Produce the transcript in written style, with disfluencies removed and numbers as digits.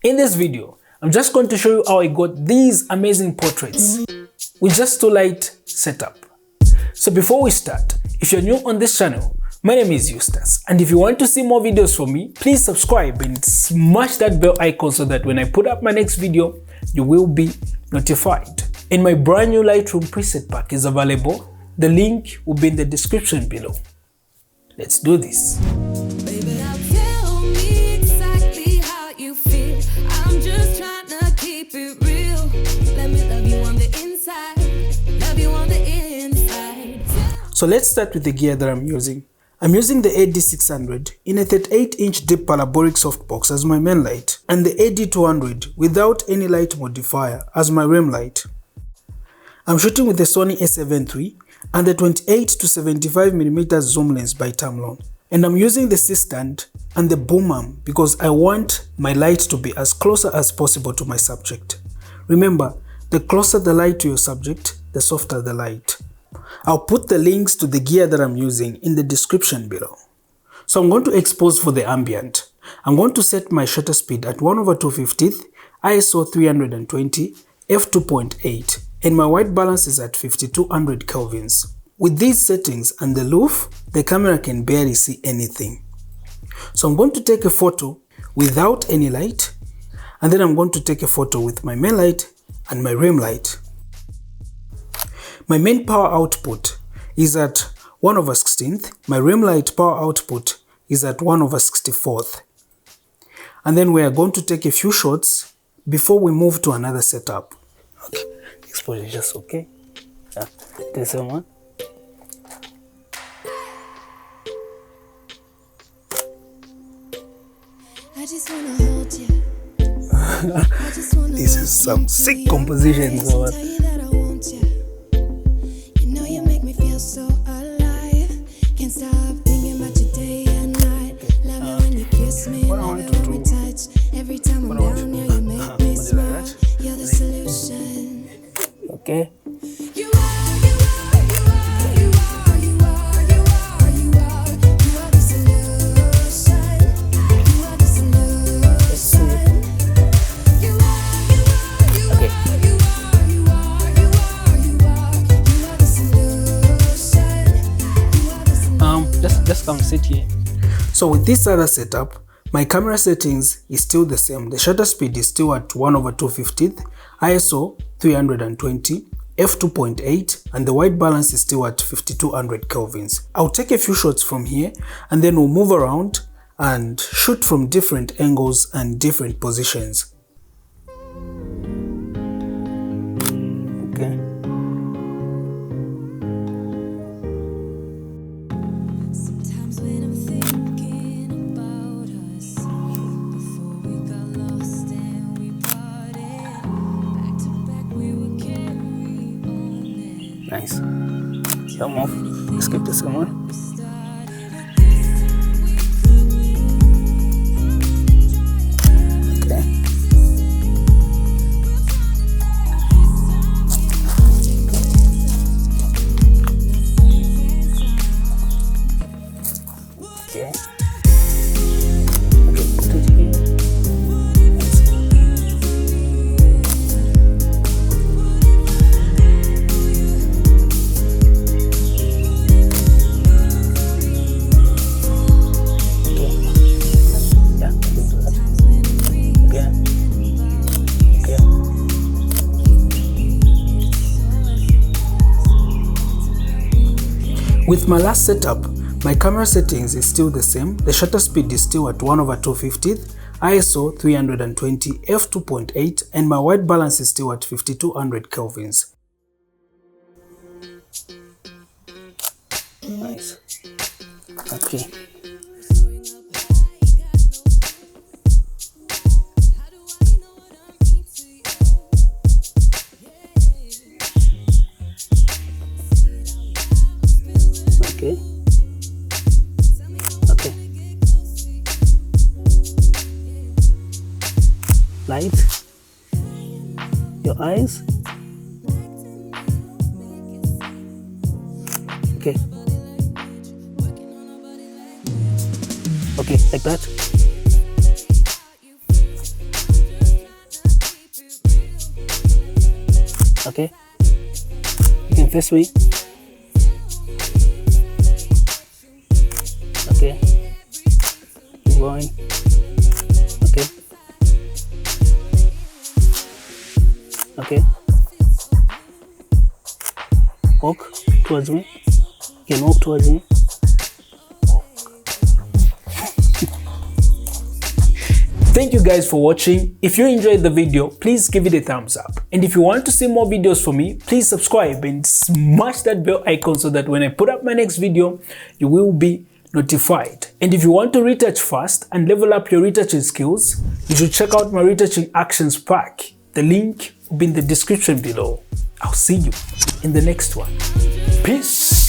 In this video, I'm just going to show you how I got these amazing portraits with just 2 light setup. So before we start, if you're new on this channel, my name is Eustace, and if you want to see more videos from me, please subscribe and smash that bell icon so that when I put up my next video, you will be notified. And my brand new Lightroom preset pack is available. The link will be in the description below. Let's do this. Baby, now tell me exactly how you feel. I'm just trying to keep it real. Let me love you on the inside. Love you on the inside. So let's start with the gear that I'm using. I'm using the AD600 in a 38-inch deep parabolic softbox as my main light, and the AD200 without any light modifier as my rim light. I'm shooting with the Sony A7III and the 28-75mm zoom lens by Tamron. And I'm using the C-stand and the boom arm because I want my light to be as closer as possible to my subject. Remember, the closer the light to your subject, the softer the light. I'll put the links to the gear that I'm using in the description below. So I'm going to expose for the ambient. I'm going to set my shutter speed at 1/250th, ISO 320, f2.8, and my white balance is at 5200 kelvins. With these settings and the loof, the camera can barely see anything. So I'm going to take a photo without any light, and then I'm going to take a photo with my main light and my rim light. My main power output is at 1/16th, my rim light power output is at 1/64th. And then we are going to take a few shots before we move to another setup. Okay, exposure just okay. Yeah, the same one. I just wanna hold you. I just wanna This is some sick compositions. tell you that I want you. You know you make me feel so alive. Can't stop thinking about you day and night. Love it when you kiss me, what I love want it to when we do- touch. Every time I'm down here, you make me smile. You're the solution. Okay. You are, you are, you are, you are, you are, you are, you are. You are the solution. You are the solution. You are, you are, you Okay. are, you are, you are, you are, you are. You are the solution. You are the solution. Just come sit here. So with this other setup, my camera settings is still the same. The shutter speed is still at 1/250th, ISO 320, f2.8, and the white balance is still at 5200 kelvins. I'll take a few shots from here and then we'll move around and shoot from different angles and different positions. Okay. Sometimes when I'm thinking about us, before we got lost and we parted, back to back we would carry on and Nice. Come off. Skip this one. we started at this time we could Okay. Okay. Okay, put it here. Nice. Okay. Yeah, we can do that. Okay. Okay. With my last setup, my camera settings is still the same. The shutter speed is still at 1/250th, ISO 320, f2.8, and my white balance is still at 5200 kelvins. Nice. Okay. Okay. Okay. Light. Your eyes. Okay. Okay, like that. Okay, you can face me. Okay, keep going. Okay, okay, walk towards me. You can walk towards me. Thank you guys for watching. If you enjoyed the video, please give it a thumbs up. And if you want to see more videos from me, please subscribe and smash that bell icon so that when I put up my next video, you will be notified. And if you want to retouch fast and level up your retouching skills, you should check out my retouching actions pack. The link will be in the description below. I'll see you in the next one. Peace.